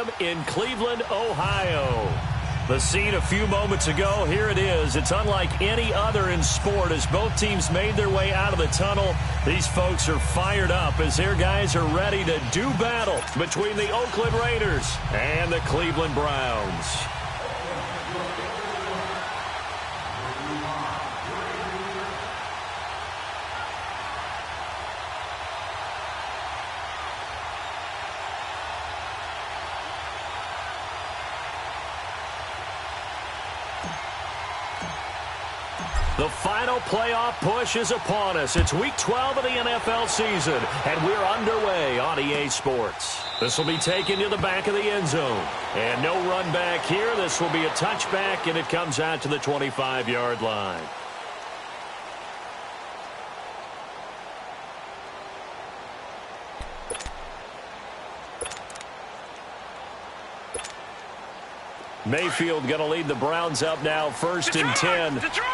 Stadium in Cleveland, Ohio. The scene a few moments ago, here it is. It's unlike any other in sport as both teams made their way out of the tunnel. These folks are fired up as their guys are ready to do battle between the Oakland Raiders and the Cleveland Browns. The final playoff push is upon us. It's Week 12 of the NFL season, and we're underway on EA Sports. This will be taken to the back of the end zone. And no run back here. This will be a touchback, and it comes out to the 25-yard line. Mayfield going to lead the Browns up now, 1st and 10. Detroit!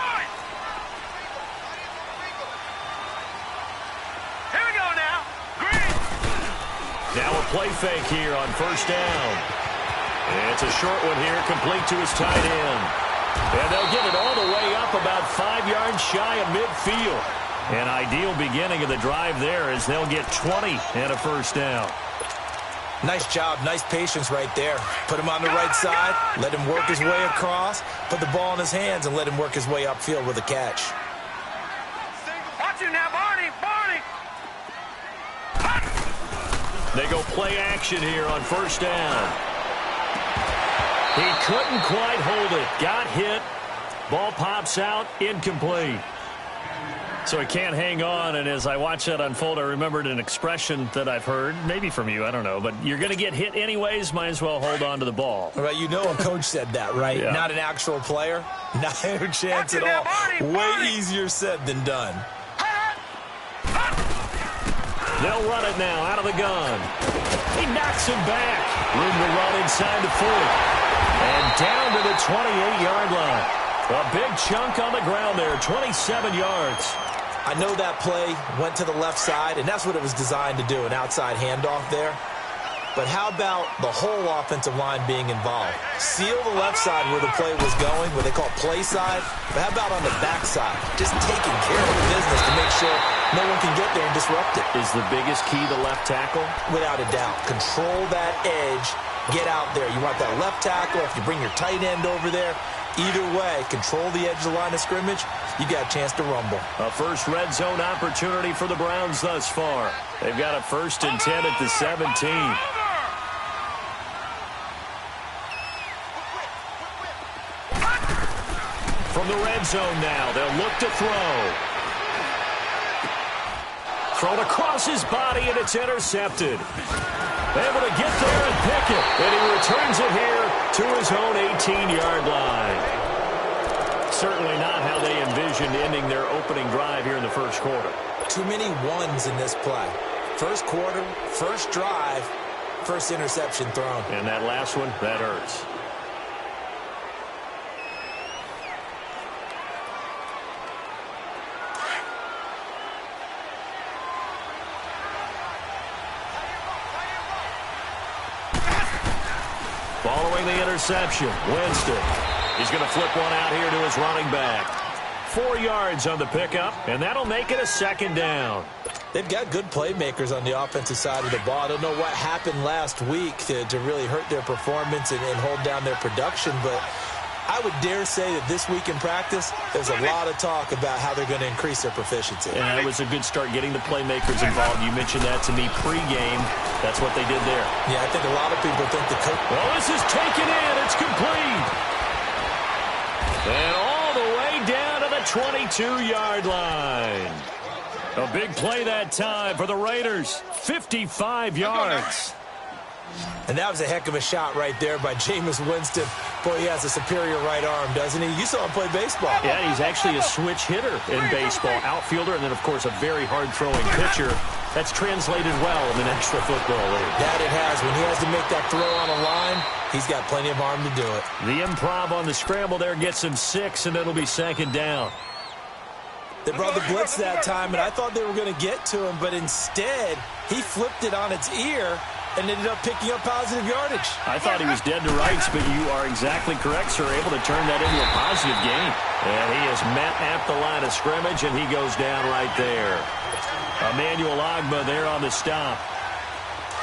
Now a play fake here on 1st down. It's a short one here, complete to his tight end. And they'll get it all the way up about 5 yards shy of midfield. An ideal beginning of the drive there as they'll get 20 and a 1st down. Nice job, nice patience right there. Put him on the right side, let him work his way across, put the ball in his hands, and let him work his way upfield with a catch. Watch it now, Barney! They go play action here on 1st down. He couldn't quite hold it. Got hit. Ball pops out. Incomplete. So he can't hang on, and as I watched that unfold, I remembered an expression that I've heard, maybe from you, I don't know, but you're going to get hit anyways, might as well hold on to the ball. Right, you know a coach said that, right? Yeah. Not an actual player. Not a chance at all. Way easier said than done. They'll run it now out of the gun. He knocks him back. Room to run inside the 40. And down to the 28-yard line. A big chunk on the ground there, 27 yards. I know that play went to the left side, and that's what it was designed to do, an outside handoff there. But how about the whole offensive line being involved? Seal the left side where the play was going, what they call play side. But how about on the back side? Just taking care of the business to make sure no one can get there and disrupt it. Is the biggest key the left tackle? Without a doubt. Control that edge. Get out there. You want that left tackle. If you bring your tight end over there, either way, control the edge of the line of scrimmage, you got a chance to rumble. A first red zone opportunity for the Browns thus far. They've got a 1st and 10 at the 17. From the red zone now, they'll look to throw. Thrown across his body, and it's intercepted. Able to get there and pick it. And he returns it here to his own 18-yard line. Certainly not how they envisioned ending their opening drive here in the 1st quarter. Too many ones in this play. 1st quarter, 1st drive, 1st interception thrown. And that last one, that hurts. Following the interception, Winston. He's going to flip one out here to his running back. 4 yards on the pickup, and that'll make it a 2nd down. They've got good playmakers on the offensive side of the ball. I don't know what happened last week to really hurt their performance and hold down their production, but I would dare say that this week in practice, there's a lot of talk about how they're going to increase their proficiency. And it was a good start getting the playmakers involved. You mentioned that to me pregame. That's what they did there. Yeah, I think a lot of people think the coach... Well, this is taken in. It's complete. And all the way down to the 22-yard line. A big play that time for the Raiders. 55 yards. And that was a heck of a shot right there by Jameis Winston. Boy, he has a superior right arm, doesn't he? You saw him play baseball. Yeah, he's actually a switch hitter in baseball. Outfielder, and then, of course, a very hard-throwing pitcher. That's translated well in the National Football League. That it has. When he has to make that throw on a line, he's got plenty of arm to do it. The improv on the scramble there gets him 6, and it'll be 2nd down. They brought the blitz that time, and I thought they were going to get to him, but instead, he flipped it on its ear and ended up picking up positive yardage. I thought he was dead to rights, but you are exactly correct, sir. Able to turn that into a positive gain. And he is met at the line of scrimmage, and he goes down right there. Emmanuel Ogbah there on the stop.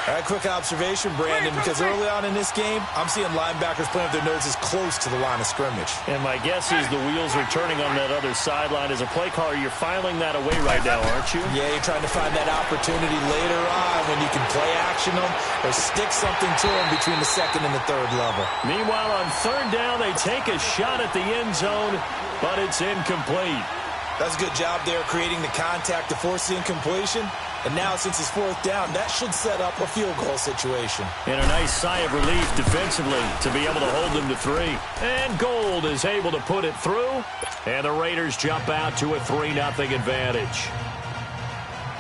All right, quick observation, Brandon, because early on in this game, I'm seeing linebackers playing with their noses close to the line of scrimmage. And my guess is the wheels are turning on that other sideline. As a play caller, you're filing that away right now, aren't you? Yeah, you're trying to find that opportunity later on when you can play action them or stick something to them between the second and the third level. Meanwhile, on third down, they take a shot at the end zone, but it's incomplete. That's a good job there creating the contact to force the incompletion. And now, since it's fourth down, that should set up a field goal situation. And a nice sigh of relief defensively to be able to hold them to 3. And Gold is able to put it through. And the Raiders jump out to a 3-0 advantage.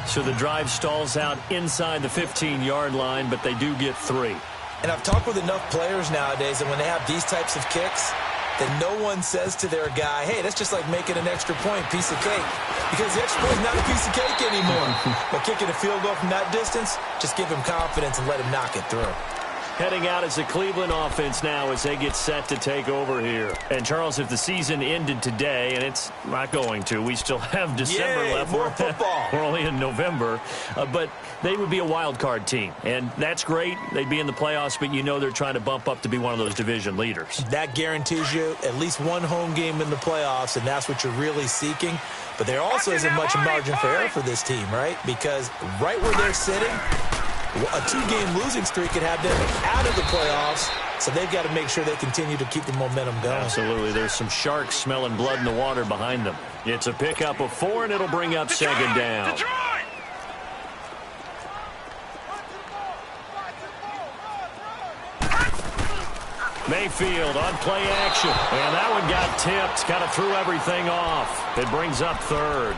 So the drive stalls out inside the 15-yard line, but they do get 3. And I've talked with enough players nowadays that when they have these types of kicks, that no one says to their guy, hey, that's just like making an extra point, piece of cake. Because the extra point is not a piece of cake anymore. But kicking a field goal from that distance, just give him confidence and let him knock it through. Heading out as the Cleveland offense now as they get set to take over here. And, Charles, if the season ended today, and it's not going to, we still have December left. More football. We're only in November. But they would be a wild card team. And that's great. They'd be in the playoffs, but you know they're trying to bump up to be one of those division leaders. That guarantees you at least one home game in the playoffs, and that's what you're really seeking. But there also isn't much margin for error for this team, right? Because right where they're sitting, a 2-game losing streak could have them out of the playoffs, so they've got to make sure they continue to keep the momentum going. Absolutely. There's some sharks smelling blood in the water behind them. It's a pickup of 4, and it'll bring up second down. Mayfield on play action. And that one got tipped. Kind of threw everything off. It brings up third.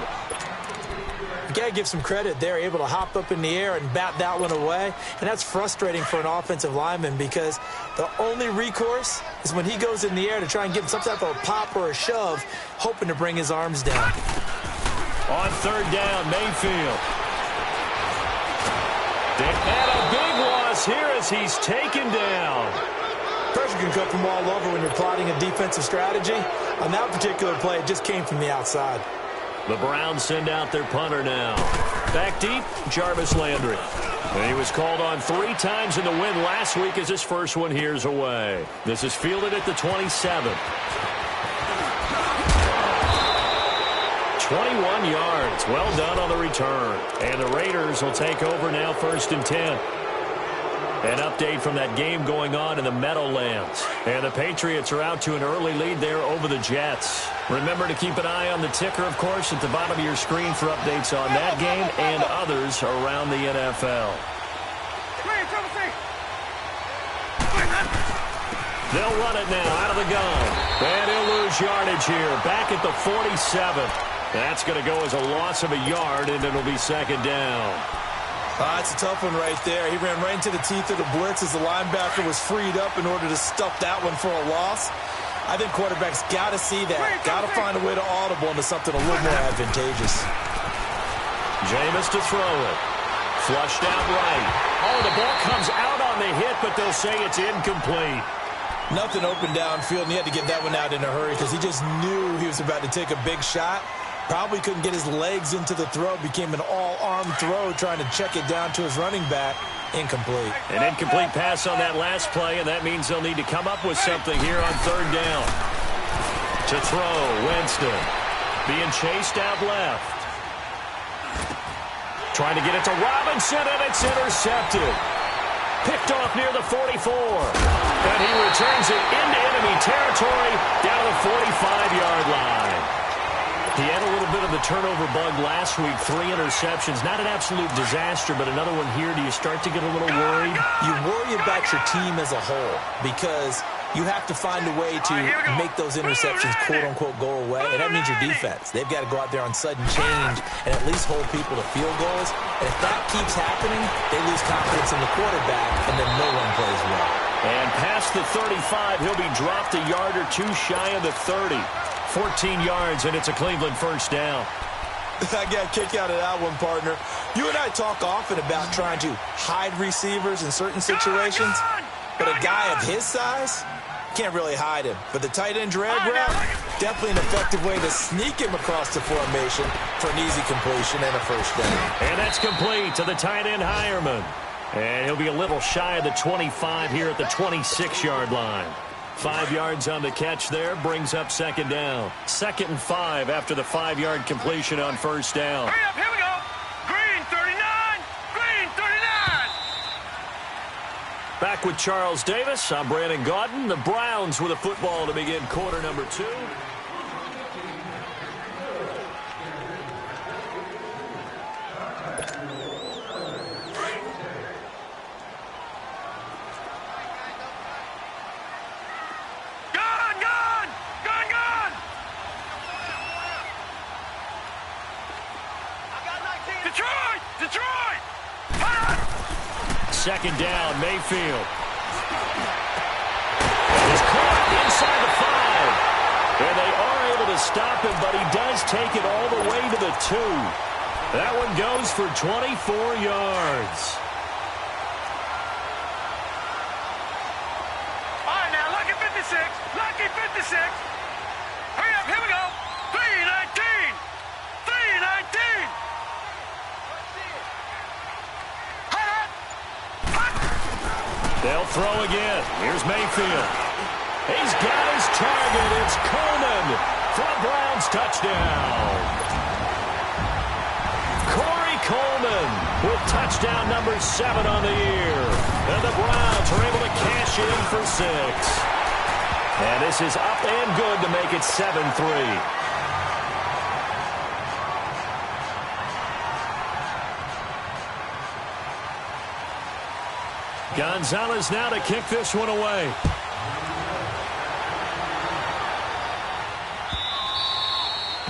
You got to give some credit. They're able to hop up in the air and bat that one away. And that's frustrating for an offensive lineman because the only recourse is when he goes in the air to try and get some type of a pop or a shove, hoping to bring his arms down. On third down, Mayfield. And a big loss here as he's taken down. Pressure can come from all over when you're plotting a defensive strategy. On that particular play, it just came from the outside. The Browns send out their punter now. Back deep, Jarvis Landry. And he was called on 3 times in the win last week as his first one here's away. This is fielded at the 27. 21 yards. Well done on the return. And the Raiders will take over now, 1st and 10. An update from that game going on in the Meadowlands. And the Patriots are out to an early lead there over the Jets. Remember to keep an eye on the ticker, of course, at the bottom of your screen for updates on that game and others around the NFL. They'll run it now out of the gun. And he'll lose yardage here. Back at the 47. That's going to go as a loss of a yard, and it'll be second down. It's a tough one right there. He ran right into the teeth of the blitz as the linebacker was freed up in order to stuff that one for a loss. I think quarterbacks got to see that. Got to find a way to audible into something a little more advantageous. Jameis to throw it. Flushed out right. Oh, the ball comes out on the hit, but they'll say it's incomplete. Nothing open downfield, and he had to get that one out in a hurry because he just knew he was about to take a big shot. Probably couldn't get his legs into the throw. Became an all-arm throw trying to check it down to his running back. Incomplete. An incomplete pass on that last play, and that means they'll need to come up with something here on third down. To throw, Winston. Being chased out left. Trying to get it to Robinson, and it's intercepted. Picked off near the 44. And he returns it into enemy territory down the 45-yard line. He had a little bit of the turnover bug last week, 3 interceptions. Not an absolute disaster, but another one here. Do you start to get a little worried? You worry about your team as a whole because you have to find a way to make those interceptions, quote-unquote, go away, and that means your defense. They've got to go out there on sudden change and at least hold people to field goals. And if that keeps happening, they lose confidence in the quarterback, and then no one plays well. And past the 35, he'll be dropped a yard or two shy of the 30. 14 yards, and it's a Cleveland first down. I got a kick out of that one, partner. You and I talk often about trying to hide receivers in certain situations, but a guy of his size can't really hide him. But the tight end drag route, definitely an effective way to sneak him across the formation for an easy completion and a first down. And that's complete to the tight end Hireman. And he'll be a little shy of the 25 here at the 26-yard line. 5 yards on the catch there, brings up second down. 2nd and 5 after the 5-yard completion on first down. Hurry up, here we go. Green 39, green 39. Back with Charles Davis, I'm Brandon Gaudin. The Browns with a football to begin quarter number 2. Detroit! Second down, Mayfield. He's caught inside the 5. And they are able to stop him, but he does take it all the way to the 2. That one goes for 24 yards. All right, now, lucky 56. Lucky 56. Hurry up, here we go. 319. 319. They'll throw again. Here's Mayfield. He's got his target. It's Coleman for a Browns touchdown. Corey Coleman with touchdown number 7 on the year. And the Browns are able to cash in for 6. And this is up and good to make it 7-3. Gonzalez now to kick this one away.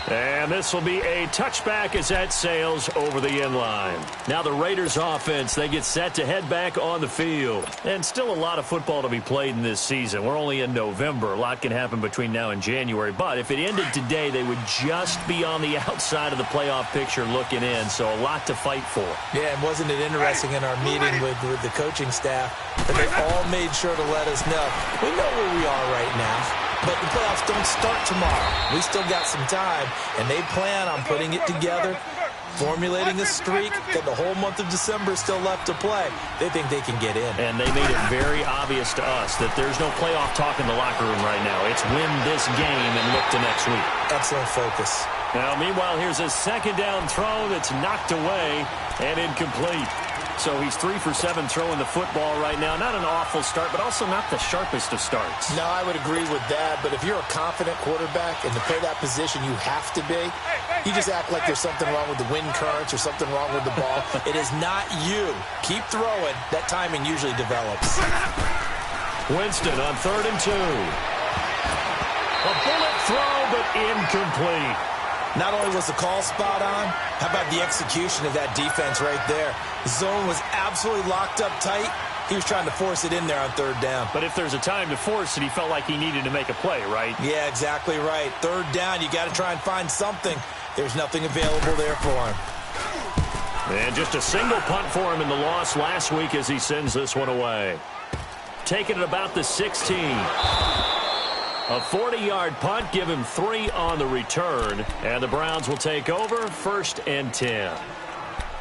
And this will be a touchback as that sails over the end line. Now the Raiders offense, they get set to head back on the field. And still a lot of football to be played in this season. We're only in November. A lot can happen between now and January. But if it ended today, they would just be on the outside of the playoff picture looking in. So a lot to fight for. Yeah, and wasn't it interesting in our meeting with the coaching staff that they all made sure to let us know. We know where we are right now. But the playoffs don't start tomorrow. We still got some time, and they plan on putting it together, formulating a streak, got the whole month of December still left to play. They think they can get in. And they made it very obvious to us that there's no playoff talk in the locker room right now. It's win this game and look to next week. Excellent focus. Now, meanwhile, here's a second down throw that's knocked away and incomplete. So he's 3 for 7 throwing the football right now. Not an awful start, but also not the sharpest of starts. No, I would agree with that. But if you're a confident quarterback and to play that position you have to be, you just act like there's something wrong with the wind currents or something wrong with the ball. It is not you. Keep throwing. That timing usually develops. Winston on 3rd and 2. A bullet throw, but incomplete. Not only was the call spot on, how about the execution of that defense right there? The zone was absolutely locked up tight. He was trying to force it in there on 3rd down. But if there's a time to force it, he felt like he needed to make a play, right? Yeah, exactly right. 3rd down, you got to try and find something. There's nothing available there for him. And just a single punt for him in the loss last week as he sends this one away. Taking it about the 16. A 40-yard punt, give him 3 on the return. And the Browns will take over 1st and 10.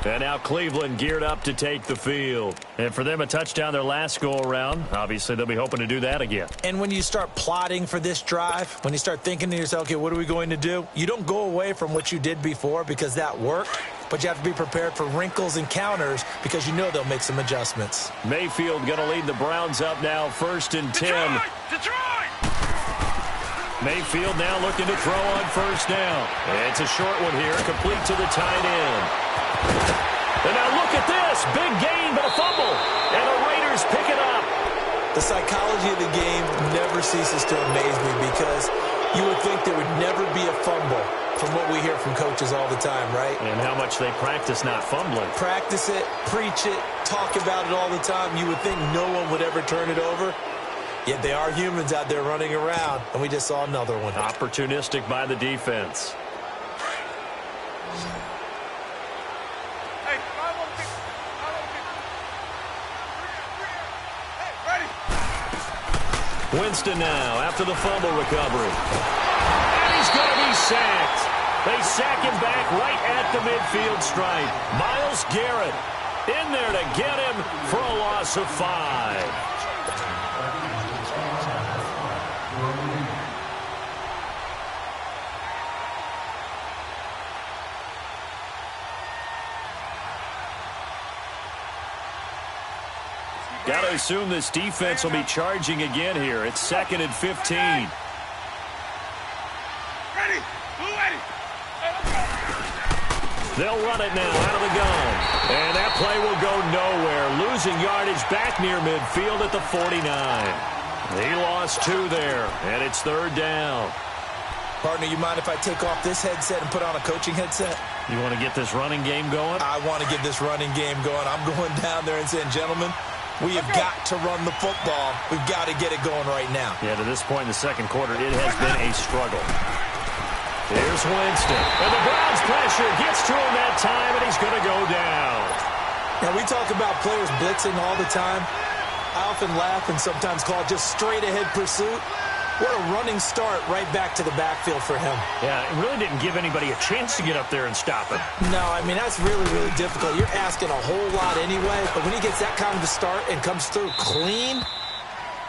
And now Cleveland geared up to take the field. And for them, a touchdown their last go-around. Obviously, they'll be hoping to do that again. And when you start plotting for this drive, when you start thinking to yourself, okay, what are we going to do? You don't go away from what you did before because that worked. But you have to be prepared for wrinkles and counters because you know they'll make some adjustments. Mayfield going to lead the Browns up now 1st and 10. Detroit! Mayfield now looking to throw on 1st down. It's a short one here, complete to the tight end. And now look at this. Big gain, but a fumble. And the Raiders pick it up. The psychology of the game never ceases to amaze me because you would think there would never be a fumble from what we hear from coaches all the time, right? And how much they practice not fumbling. Practice it, preach it, talk about it all the time. You would think no one would ever turn it over. Yet they are humans out there running around, and we just saw another one. Opportunistic by the defense. Winston now after the fumble recovery. And he's going to be sacked. They sack him back right at the midfield stripe. Myles Garrett in there to get him for a loss of 5. Got to assume this defense will be charging again here. It's 2nd and 15. Ready. They'll run it now out of the gun. And that play will go nowhere. Losing yardage back near midfield at the 49. He lost 2 there, and it's 3rd down. Partner, you mind if I take off this headset and put on a coaching headset? You want to get this running game going? I want to get this running game going. I'm going down there and saying, gentlemen, we have got to run the football. We've got to get it going right now. Yeah, to this point in the second quarter, it has been a struggle. Here's Winston. And the Browns' pressure gets to him that time, and he's going to go down. Now, we talk about players blitzing all the time. I often laugh and sometimes call it just straight-ahead pursuit. What a running start right back to the backfield for him. Yeah, it really didn't give anybody a chance to get up there and stop him. No, I mean, that's really, really difficult. You're asking a whole lot anyway, but when he gets that kind of a start and comes through clean,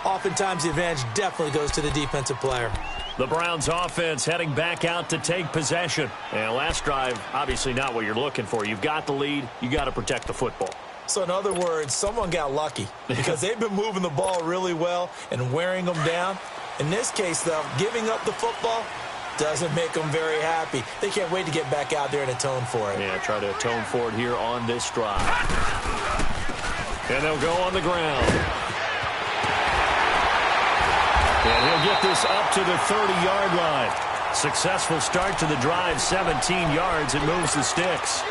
oftentimes the advantage definitely goes to the defensive player. The Browns offense heading back out to take possession. And last drive, obviously not what you're looking for. You've got the lead. You got to protect the football. So in other words, someone got lucky because they've been moving the ball really well and wearing them down. In this case, though, giving up the football doesn't make them very happy. They can't wait to get back out there and atone for it. Yeah, try to atone for it here on this drive. And they'll go on the ground. And he'll get this up to the 30-yard line. Successful start to the drive, 17 yards, and moves the sticks.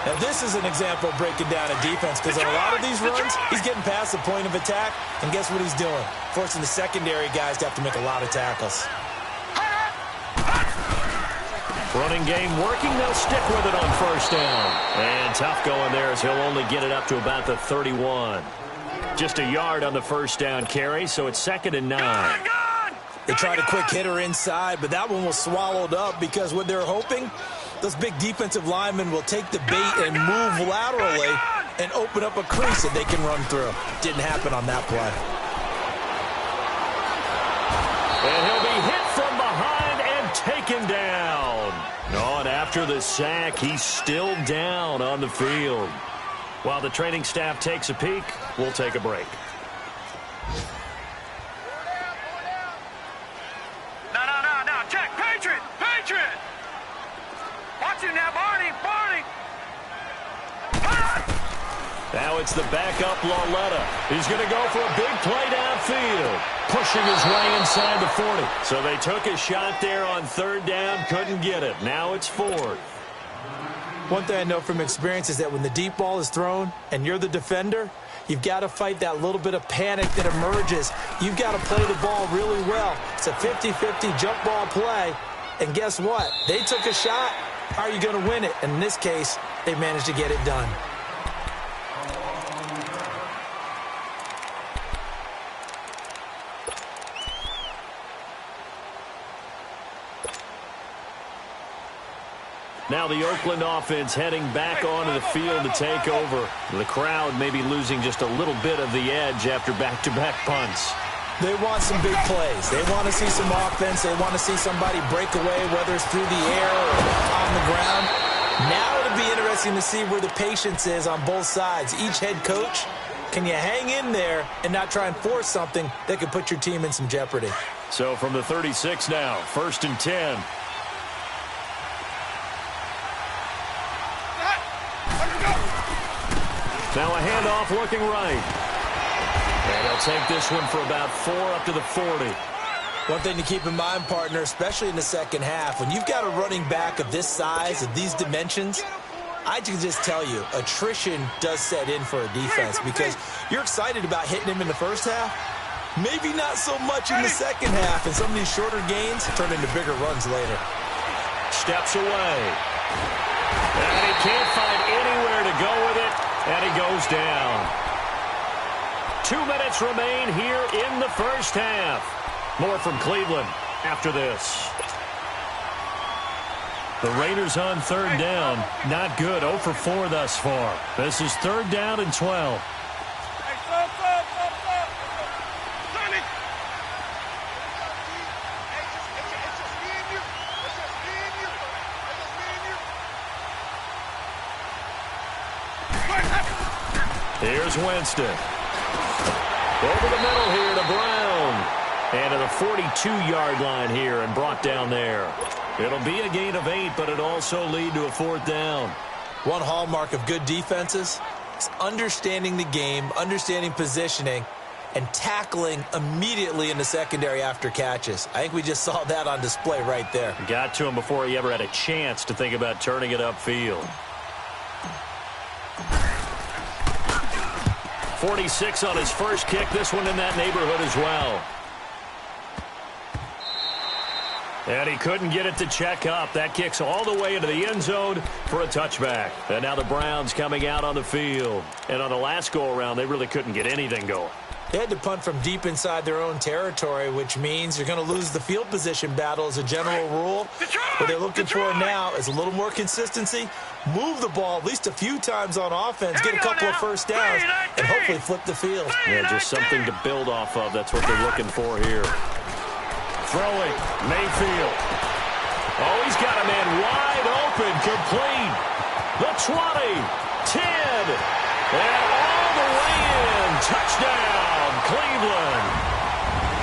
Now, this is an example of breaking down a defense because on a lot of these runs, he's getting past the point of attack, and guess what he's doing? Forcing the secondary guys to have to make a lot of tackles. Running game working. They'll stick with it on first down. And tough going there as he'll only get it up to about the 31. Just a yard on the first down carry, so it's 2nd and 9. They tried a quick hitter inside, but that one was swallowed up because what they're hoping, those big defensive linemen will take the bait and move laterally and open up a crease that they can run through. Didn't happen on that play. And he'll be hit from behind and taken down. No, and after the sack, he's still down on the field. While the training staff takes a peek, we'll take a break. No. Check. Patriot. Watch him now, Barney. Now it's the backup Lauletta. He's going to go for a big play downfield. Pushing his way inside the 40. So they took a shot there on 3rd down, couldn't get it. Now it's 4th. One thing I know from experience is that when the deep ball is thrown and you're the defender, you've got to fight that little bit of panic that emerges. You've got to play the ball really well. It's a 50-50 jump ball play. And guess what? They took a shot. How are you going to win it? And in this case, they managed to get it done. Now the Oakland offense heading back onto the field to take over. The crowd may be losing just a little bit of the edge after back-to-back punts. They want some big plays. They want to see some offense. They want to see somebody break away, whether it's through the air or on the ground. Now it'll be interesting to see where the patience is on both sides. Each head coach, can you hang in there and not try and force something that could put your team in some jeopardy? So from the 36 now, 1st and 10. Now a handoff looking right. And they'll take this one for about 4 up to the 40. One thing to keep in mind, partner, especially in the second half, when you've got a running back of this size, of these dimensions, I can just tell you, attrition does set in for a defense because you're excited about hitting him in the first half. Maybe not so much in the second half, and some of these shorter gains turn into bigger runs later. Steps away. And he can't find anywhere to go with it, and he goes down. 2 minutes remain here in the first half. More from Cleveland after this. The Raiders on third down. Not good. 0 for 4 thus far. This is third down and 12. Here's Winston. Over the middle here to Brown. And to the 42-yard line here and brought down there. It'll be a gain of 8, but it'll also lead to a fourth down. One hallmark of good defenses is understanding the game, understanding positioning, and tackling immediately in the secondary after catches. I think we just saw that on display right there. Got to him before he ever had a chance to think about turning it upfield. 46 on his first kick. This one in that neighborhood as well. And he couldn't get it to check up. That kicks all the way into the end zone for a touchback. And now the Browns coming out on the field. And on the last go-around, they really couldn't get anything going. They had to punt from deep inside their own territory, which means you're going to lose the field position battle as a general rule. What they're looking for now is a little more consistency, move the ball at least a few times on offense, get a couple of first downs, and hopefully flip the field. Yeah, just something to build off of. That's what they're looking for here. Throwing, Mayfield. Oh, he's got a man wide open, complete. The 20, 10, and all the way in. Touchdown, Cleveland.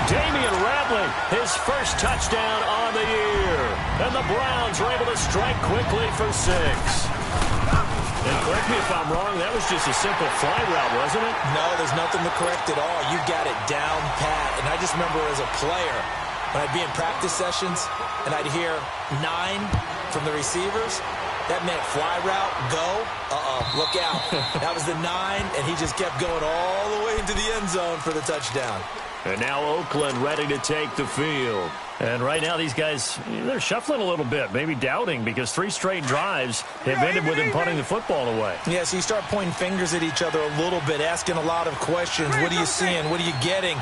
Damian Ratley, his first touchdown on the year. And the Browns are able to strike quickly for 6. And correct me if I'm wrong, that was just a simple fly route, wasn't it? No, there's nothing to correct at all. You got it down pat. And I just remember as a player, when I'd be in practice sessions and I'd hear 9 from the receivers, that meant fly route, go, look out. That was the 9, and he just kept going all the way into the end zone for the touchdown. And now Oakland ready to take the field. And right now these guys, they're shuffling a little bit, maybe doubting, because 3 straight drives have ended with him punting the football away. Yeah, so you start pointing fingers at each other a little bit, asking a lot of questions. What are you seeing? What are you getting?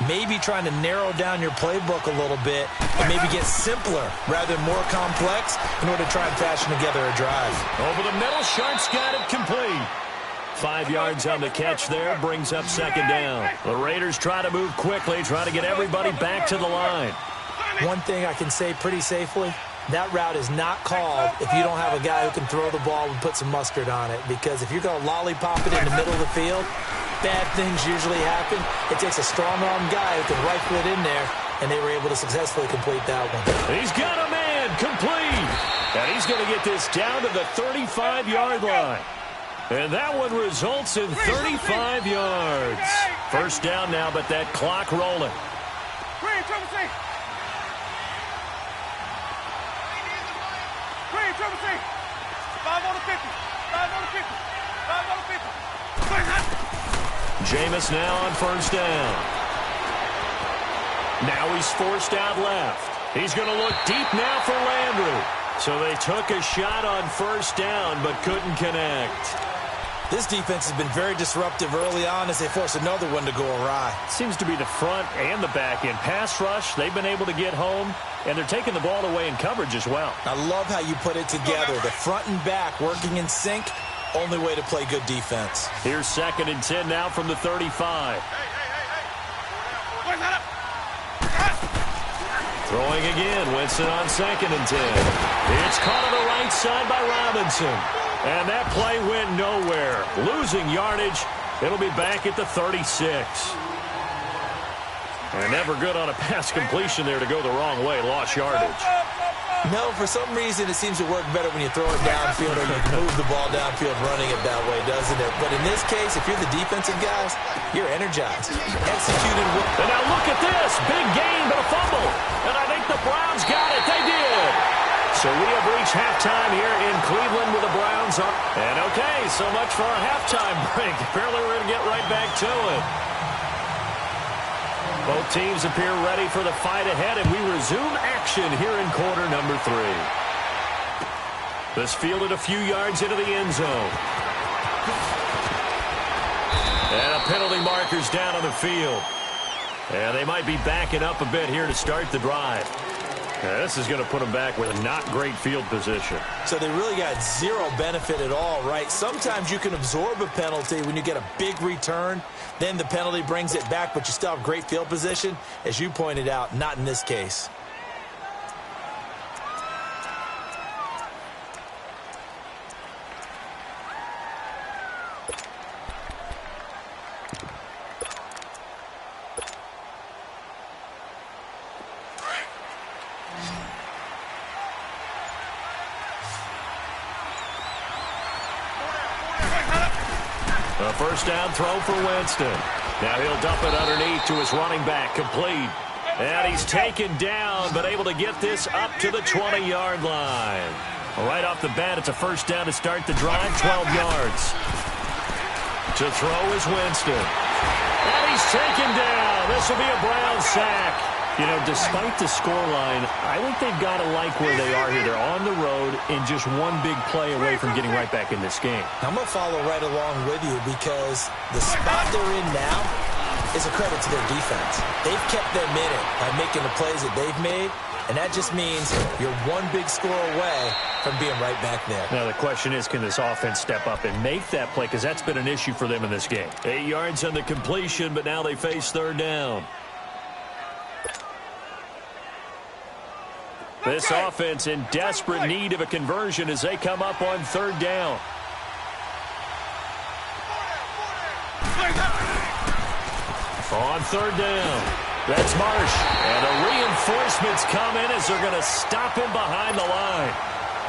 Maybe trying to narrow down your playbook a little bit and maybe get simpler rather than more complex in order to try and fashion together a drive. Over the middle, Sharp's got it complete. 5 yards on the catch there, brings up second down. The Raiders try to move quickly, try to get everybody back to the line. One thing I can say pretty safely, that route is not called if you don't have a guy who can throw the ball and put some mustard on it. Because if you're going to lollipop it in the middle of the field, bad things usually happen. It takes a strong-arm guy who can rifle it in there, and they were able to successfully complete that one. He's got a man complete. And he's going to get this down to the 35-yard line. And that one results in 35 yards. First down now, but that clock rolling. Green, 5 on the 50. 5 on the 50. 5 on the 50. Jameis now on first down. Now he's forced out left. He's going to look deep now for Landry. So they took a shot on first down but couldn't connect. This defense has been very disruptive early on as they force another one to go awry. Seems to be the front and the back end. Pass rush, they've been able to get home, and they're taking the ball away in coverage as well. I love how you put it together. The front and back working in sync, only way to play good defense. Here's second and 10 now from the 35. Throwing again, Winston on second and 10. It's caught on the right side by Robinson. And that play went nowhere. Losing yardage. It'll be back at the 36. And never good on a pass completion there to go the wrong way. Lost yardage. No, for some reason it seems to work better when you throw it downfield or you can move the ball downfield running it that way, doesn't it? But in this case, if you're the defensive guys, you're energized. Executed well. And now look at this. Big gain, but a fumble. And I think the Browns got it. They did. So we have reached halftime here in Cleveland with the Browns up. And okay, so much for our halftime break. Apparently we're going to get right back to it. Both teams appear ready for the fight ahead, and we resume action here in quarter number 3. This fielded a few yards into the end zone. And a penalty marker's down on the field. And they might be backing up a bit here to start the drive. This is going to put them back with a not great field position. So they really got zero benefit at all, right? Sometimes you can absorb a penalty when you get a big return. Then the penalty brings it back, but you still have great field position. As you pointed out, not in this case. A first down throw for Winston. Now he'll dump it underneath to his running back, complete. And he's taken down, but able to get this up to the 20-yard line. Right off the bat, it's a first down to start the drive, 12 yards. To throw is Winston. And he's taken down. This will be a Brown sack. You know, despite the scoreline, I think they've got to like where they are here. They're on the road and just one big play away from getting right back in this game. I'm going to follow right along with you because the spot they're in now is a credit to their defense. They've kept them in it by making the plays that they've made, and that just means you're one big score away from being right back there. Now the question is, can this offense step up and make that play? Because that's been an issue for them in this game. 8 yards on the completion, but now they face third down. This offense in desperate need of a conversion as they come up on third down. On third down, that's Marsh. And the reinforcements come in as they're going to stop him behind the line.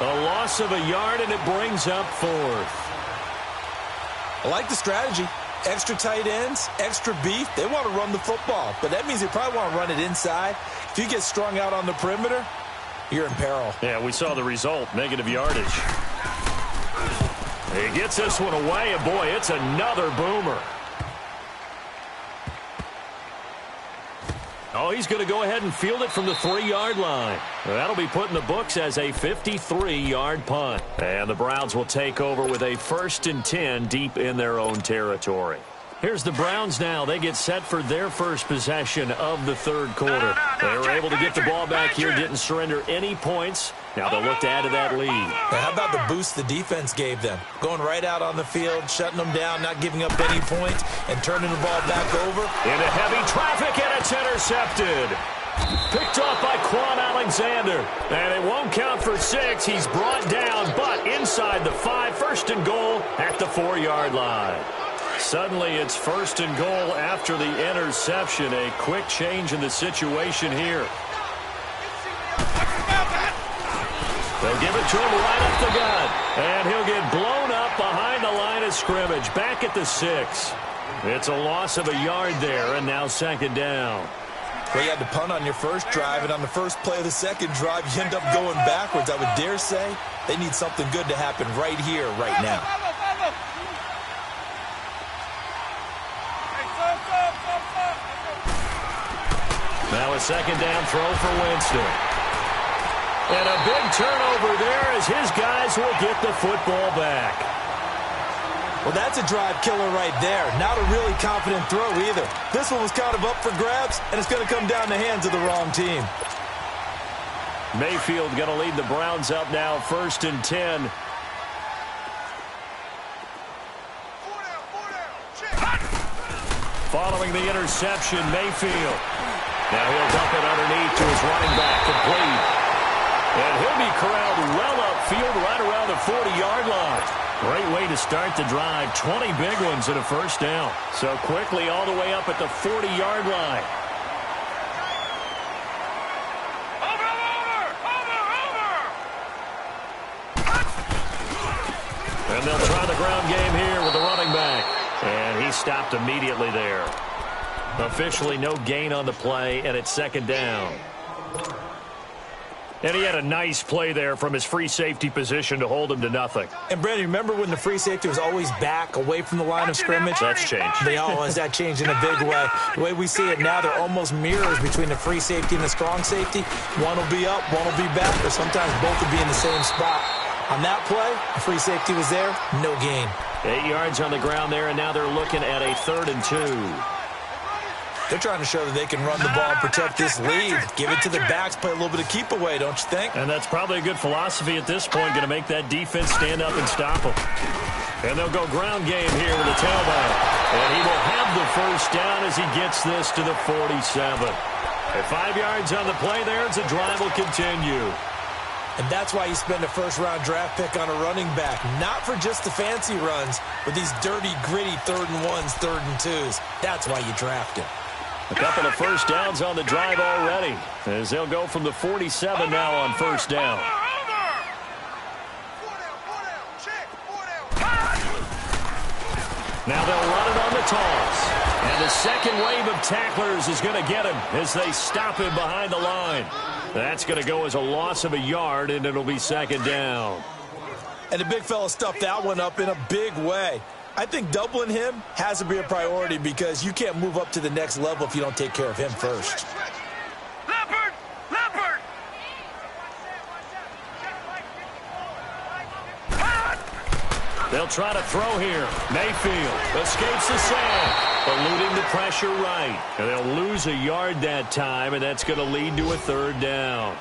A loss of a yard, and it brings up fourth. I like the strategy. Extra tight ends, extra beef. They want to run the football, but that means they probably want to run it inside. If you get strung out on the perimeter, you're in peril. Yeah, we saw the result, negative yardage. He gets this one away, and boy, it's another boomer. Oh, he's going to go ahead and field it from the 3-yard line. That'll be put in the books as a 53-yard punt. And the Browns will take over with a 1st and 10 deep in their own territory. Here's the Browns now. They get set for their first possession of the third quarter. They were able to get the ball back here, didn't surrender any points. Now they'll look to add to that lead. Now, how about the boost the defense gave them? Going right out on the field, shutting them down, not giving up any points, and turning the ball back over. Into heavy traffic, and it's intercepted. Picked off by Quan Alexander. And it won't count for 6. He's brought down, but inside the 5, 1st and goal at the 4-yard line. Suddenly, it's 1st and goal after the interception. A quick change in the situation here. They'll give it to him right up the gut. And he'll get blown up behind the line of scrimmage. Back at the 6. It's a loss of a yard there, and now 2nd down. Well, you had to punt on your first drive, and on the first play of the second drive, you end up going backwards. I would dare say they need something good to happen right here, right now. Now a 2nd down throw for Winston. And a big turnover there as his guys will get the football back. Well, that's a drive killer right there. Not a really confident throw either. This one was kind of up for grabs, and it's going to come down the hands of the wrong team. Mayfield going to lead the Browns up now, 1st and 10. Following the interception, Mayfield. Now he'll dump it underneath to his running back, complete. And he'll be corralled well upfield right around the 40-yard line. Great way to start the drive. 20 big ones and a first down. So quickly all the way up at the 40-yard line. And they'll try the ground game here with the running back. And he stopped immediately there. Officially no gain on the play, and it's 2nd down. And he had a nice play there from his free safety position to hold him to nothing. And, Brandon, remember when the free safety was always back away from the line of scrimmage? That's changed. They always that changed in a big way. The way we see it now, they're almost mirrors between the free safety and the strong safety. One will be up, one will be back, or sometimes both will be in the same spot. On that play, the free safety was there, no gain. 8 yards on the ground there, and now they're looking at a 3rd and 2. They're trying to show that they can run the ball and protect this lead. Give it to the backs, play a little bit of keep away, don't you think? And that's probably a good philosophy at this point, going to make that defense stand up and stop them. And they'll go ground game here with the tailback. And he will have the first down as he gets this to the 47. At 5 yards on the play there, the drive will continue. And that's why you spend a first-round draft pick on a running back. Not for just the fancy runs, but these dirty, gritty 3rd and 1s, 3rd and 2s. That's why you draft him. A couple of first downs on the drive already, as they'll go from the 47 now on first down. Now they'll run it on the toss. And the second wave of tacklers is going to get him as they stop him behind the line. That's going to go as a loss of a yard, and it'll be 2nd down. And the big fella stuffed that one up in a big way. I think doubling him has to be a priority because you can't move up to the next level if you don't take care of him first. Leopard! Leopard! They'll try to throw here. Mayfield escapes the sack, eluding the pressure right. And they'll lose a yard that time, and that's going to lead to a 3rd down.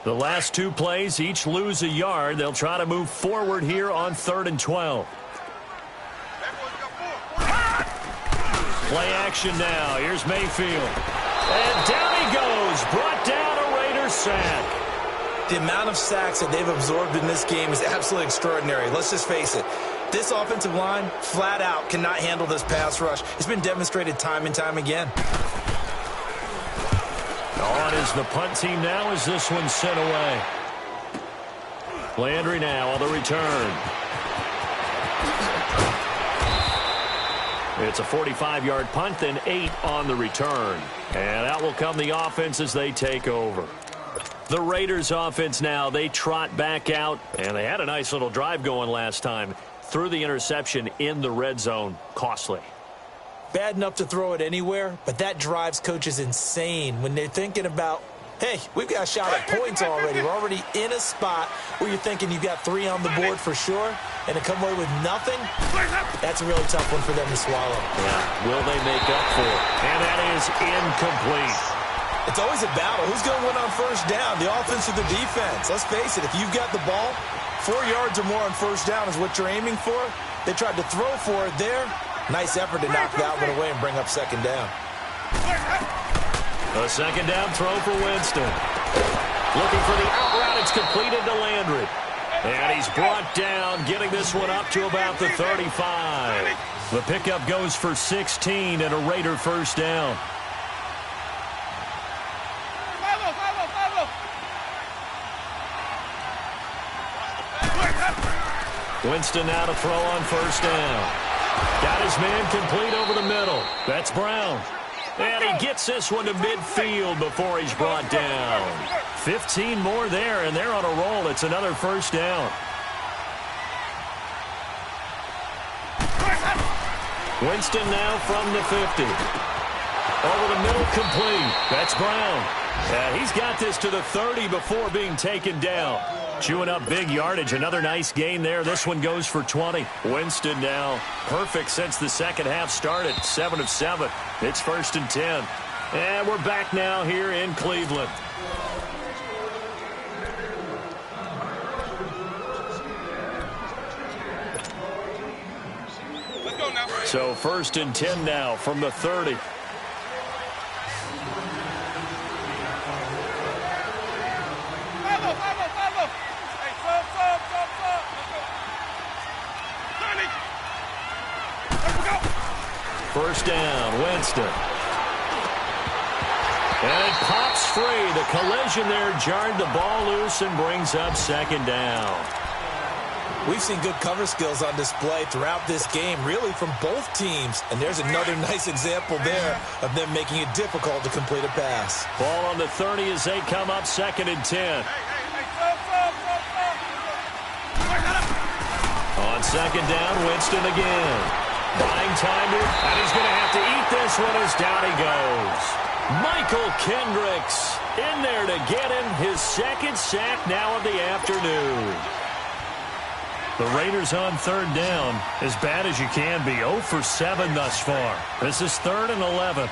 The last 2 plays each lose a yard. They'll try to move forward here on 3rd and 12. Play action now. Here's Mayfield. And down he goes. Brought down a Raiders sack. The amount of sacks that they've absorbed in this game is absolutely extraordinary. Let's just face it. This offensive line, flat out, cannot handle this pass rush. It's been demonstrated time and time again. On is the punt team now as this one's sent away. Landry now on the return. It's a 45-yard punt, then 8 on the return. And out will come the offense as they take over. The Raiders offense now, they trot back out, and they had a nice little drive going last time. Threw the interception in the red zone. Costly. Bad enough to throw it anywhere, but that drives coaches insane when they're thinking about, hey, we've got a shot at points already. We're already in a spot where you're thinking you've got 3 on the board for sure, and to come away with nothing, that's a really tough one for them to swallow. Yeah, will they make up for it? And that is incomplete. It's always a battle. Who's going to win on first down, the offense or the defense? Let's face it, if you've got the ball, 4 yards or more on first down is what you're aiming for. They tried to throw for it there. Nice effort to knock that one away and bring up 2nd down. A 2nd down throw for Winston. Looking for the out route. It's completed to Landry. And he's brought down, getting this one up to about the 35. The pickup goes for 16 and a Raider first down. Winston now to throw on first down. Got his man complete over the middle. That's Brown. And he gets this one to midfield before he's brought down. 15 more there, and they're on a roll. It's another first down. Winston now from the 50. Over the middle, complete. That's Brown. And he's got this to the 30 before being taken down. Chewing up big yardage. Another nice gain there. This one goes for 20. Winston now perfect since the second half started. 7 of 7. It's 1st and 10. And we're back now here in Cleveland. Let's go now. So 1st and 10 now from the 30. First down, Winston. And it pops free. The collision there jarred the ball loose and brings up 2nd down. We've seen good cover skills on display throughout this game, really from both teams. And there's another nice example there of them making it difficult to complete a pass. Ball on the 30 as they come up 2nd and 10. On second down, Winston again. Buying time here, and he's going to have to eat this one as down he goes. Michael Kendricks in there to get him his second sack now of the afternoon. The Raiders on third down, as bad as you can be, 0 for 7 thus far. This is 3rd and 11.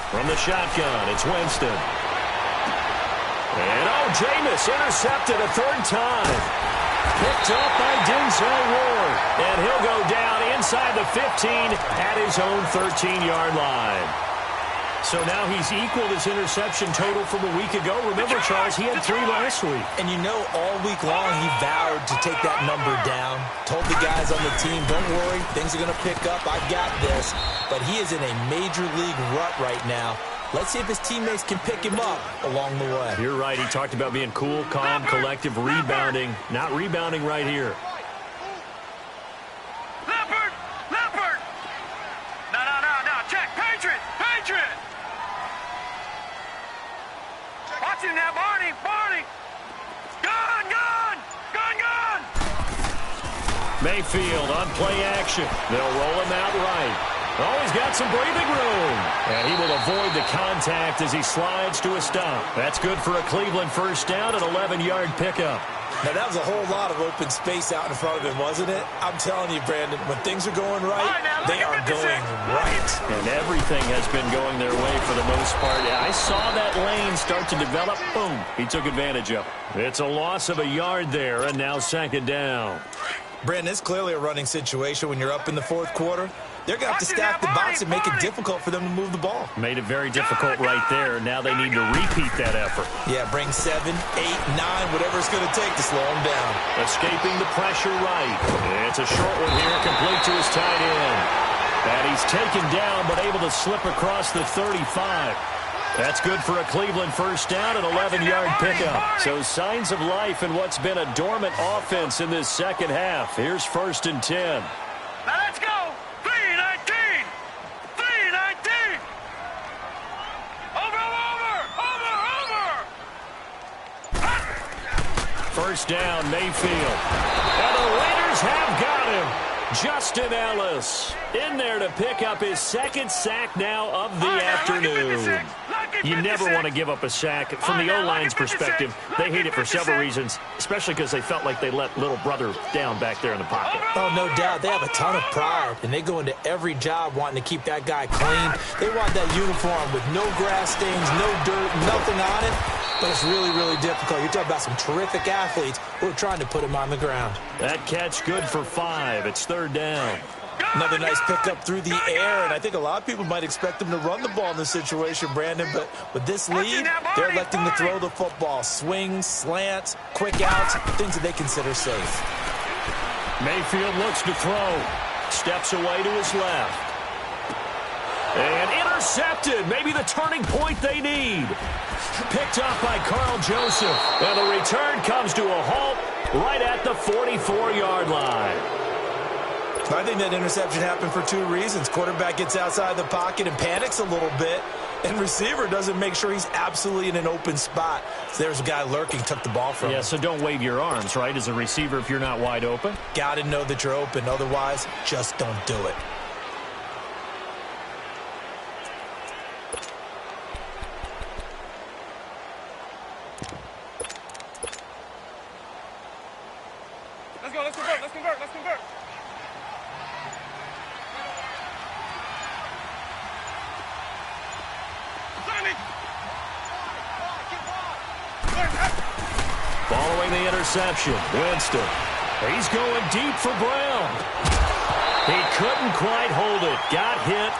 From the shotgun, it's Winston. And, Jameis intercepted a third time. Picked up by Denzel Ward. And he'll go down inside the 15 at his own 13-yard line. So now he's equaled his interception total from a week ago. Remember, Charles, he had 3 last week. And you know, all week long he vowed to take that number down. Told the guys on the team, don't worry, things are going to pick up. I've got this. But he is in a major league rut right now. Let's see if his teammates can pick him up along the way. You're right. He talked about being cool, calm, collective, rebounding. Not rebounding right here. Leopard! No. Check. Patriot! Watch him now, Barney! Gun! Mayfield on play action. They'll roll him out right. He's got some breathing room. And he will avoid the contact as he slides to a stop. That's good for a Cleveland first down, an 11-yard pickup. Now, that was a whole lot of open space out in front of him, wasn't it? I'm telling you, Brandon, when things are going right, they are going right. And everything has been going their way for the most part. I saw that lane start to develop. Boom. He took advantage of it. It's a loss of a yard there, and now second down. Brandon, it's clearly a running situation when you're up in the fourth quarter. They're going to have to stack the box and make it difficult for them to move the ball. Made it very difficult right there. Now they need to repeat that effort. Yeah, bring 7, 8, 9, whatever it's going to take to slow them down. Escaping the pressure right. It's a short one here, complete to his tight end. And he's taken down, but able to slip across the 35. That's good for a Cleveland first down, an 11-yard pickup. So signs of life in what's been a dormant offense in this second half. Here's 1st and 10. Now let's go! 3-19! Over! First down, Mayfield. And the Raiders have got him. Justin Ellis in there to pick up his second sack now of the afternoon. You never want to give up a sack. From the O-line's perspective, they hate it for several reasons, especially because they felt like they let little brother down back there in the pocket. Oh, no doubt. They have a ton of pride, and they go into every job wanting to keep that guy clean. They want that uniform with no grass stains, no dirt, nothing on it. But it's really, really difficult. You're talking about some terrific athletes who are trying to put him on the ground. That catch good for 5. It's 3rd down. Another nice pickup through the air, and I think a lot of people might expect them to run the ball in this situation, Brandon, but with this lead, they're electing to throw the football. Swings, slants, quick outs, things that they consider safe. Mayfield looks to throw. Steps away to his left. And intercepted. Maybe the turning point they need. Picked up by Carl Joseph. And the return comes to a halt right at the 44-yard line. I think that interception happened for 2 reasons. Quarterback gets outside the pocket and panics a little bit, and receiver doesn't make sure he's absolutely in an open spot. So there's a guy lurking, took the ball from him. Yeah, so don't wave your arms, right, as a receiver if you're not wide open. Got to know that you're open. Otherwise, just don't do it. Let's convert. Following the interception, Winston. He's going deep for Brown. He couldn't quite hold it. Got hit.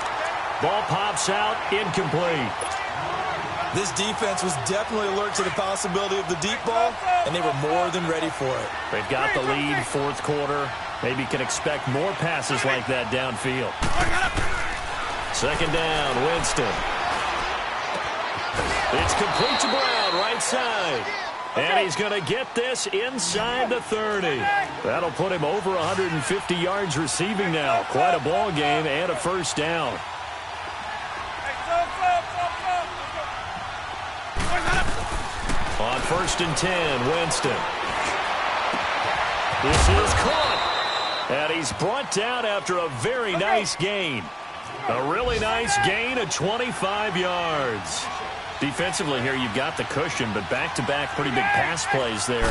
Ball pops out, incomplete. This defense was definitely alert to the possibility of the deep ball, and they were more than ready for it. They've got the lead, 4th quarter. Maybe can expect more passes like that downfield. Second down, Winston. It's complete to Brown, right side. And he's going to get this inside the 30. That'll put him over 150 yards receiving now. Quite a ball game and a first down. On 1st and 10, Winston. This is caught. And he's brought down after a very nice gain. A really nice gain of 25 yards. Defensively here, you've got the cushion, but back-to-back pretty big pass plays there.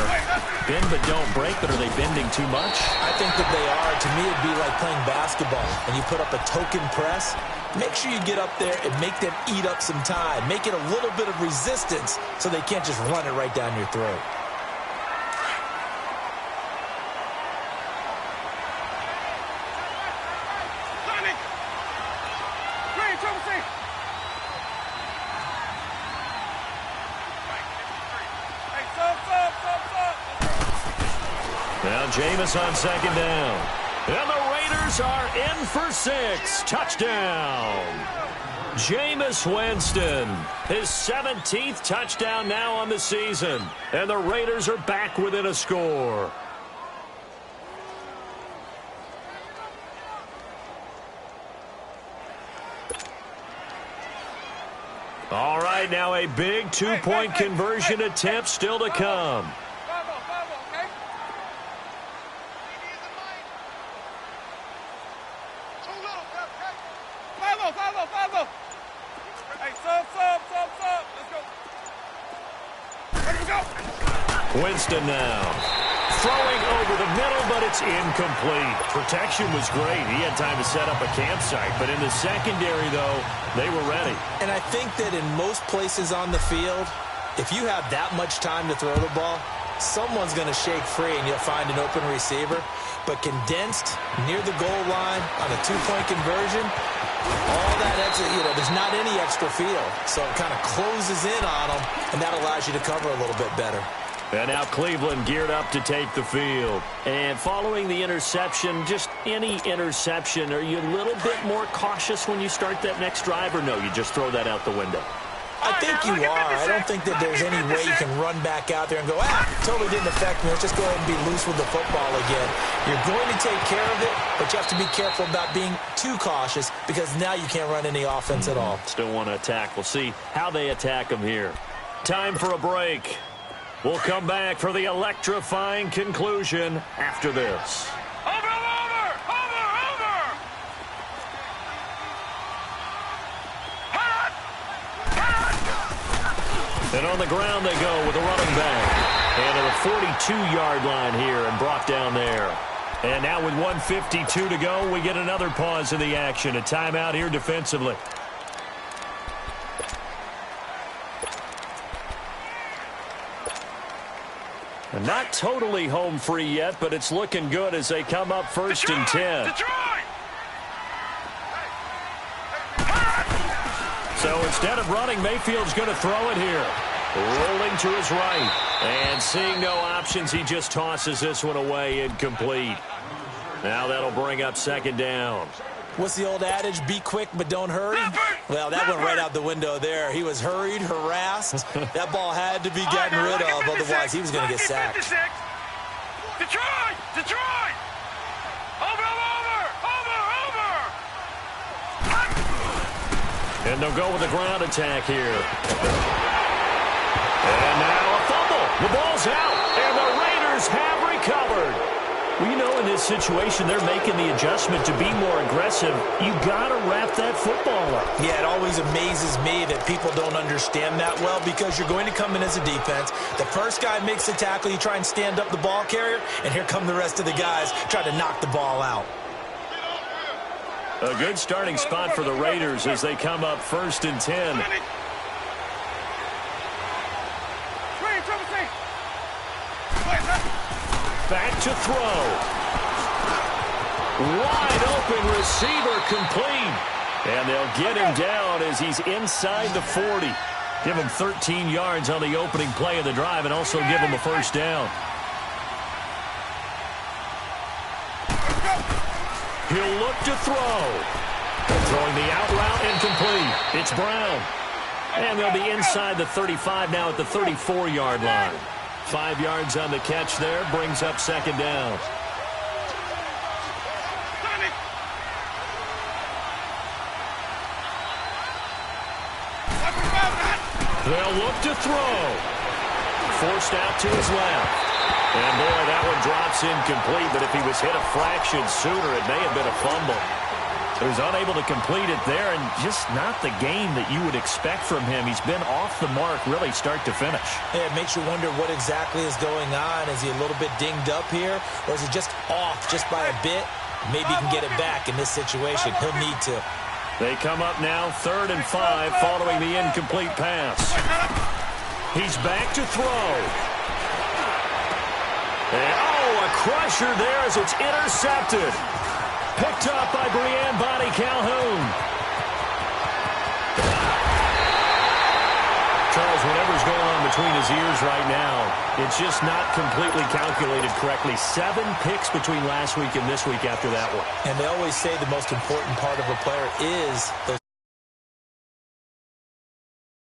Bend but don't break, but are they bending too much? I think that they are. To me, it'd be like playing basketball, and you put up a token press. Make sure you get up there and make them eat up some time. Make it a little bit of resistance so they can't just run it right down your throat. Now Jameis on 2nd down. And the Raiders are in for 6. Touchdown. Jameis Winston, his 17th touchdown now on the season. And the Raiders are back within a score. All right, now a big two-point conversion attempt still to come. Winston now. Throwing over the middle, but it's incomplete. Protection was great. He had time to set up a campsite. But in the secondary, though, they were ready. And I think that in most places on the field, if you have that much time to throw the ball, someone's going to shake free and you'll find an open receiver. But condensed near the goal line on a two-point conversion, all that extra, there's not any extra field. So it kind of closes in on them, and that allows you to cover a little bit better. And now Cleveland geared up to take the field. And following the interception, just any interception, are you a little bit more cautious when you start that next drive, or no, you just throw that out the window? I think you are. I don't think that there's any way you can run back out there and go, totally didn't affect me. Let's just go ahead and be loose with the football again. You're going to take care of it, but you have to be careful about being too cautious because now you can't run any offense at all. Still want to attack. We'll see how they attack them here. Time for a break. We'll come back for the electrifying conclusion after this. And on the ground they go with a running back. And at the 42-yard line here and brought down there. And now with 1:52 to go, we get another pause in the action. A timeout here defensively. And not totally home free yet, but it's looking good as they come up 1st and 10. So instead of running, Mayfield's going to throw it here. Rolling to his right. And seeing no options, he just tosses this one away, incomplete. Now that'll bring up 2nd down. What's the old adage? Be quick, but don't hurry? Well, that went right out the window there. He was hurried, harassed. That ball had to be gotten rid of, otherwise he was going to get sacked. Detroit! Over! And they'll go with the ground attack here. And now a fumble. The ball's out, and the Raiders have recovered. Well, in this situation, they're making the adjustment to be more aggressive. You got to wrap that football up. Yeah, it always amazes me that people don't understand that well because you're going to come in as a defense. The first guy makes the tackle, you try and stand up the ball carrier, and here come the rest of the guys trying to knock the ball out. A good starting spot for the Raiders as they come up 1st and 10. Back to throw. Wide open receiver complete. And they'll get him down as he's inside the 40. Give him 13 yards on the opening play of the drive and also give him a 1st down. He'll look to throw. Throwing the out route incomplete. It's Brown. And they'll be inside the 35 now at the 34-yard line. 5 yards on the catch there. Brings up 2nd down. They'll look to throw. forced out to his left. And, boy, that one drops incomplete, but if he was hit a fraction sooner, it may have been a fumble. He was unable to complete it there, and just not the game that you would expect from him. He's been off the mark really start to finish. Yeah, it makes you wonder what exactly is going on. Is he a little bit dinged up here, or is he just off just by a bit? Maybe he can get it back in this situation. He'll need to. They come up now 3rd and 5 following the incomplete pass. He's back to throw. And, a crusher there as it's intercepted. Picked up by Brianne Bonnie Calhoun. Charles, whatever's going on between his ears right now, it's just not completely calculated correctly. 7 picks between last week and this week after that one. And they always say the most important part of a player is those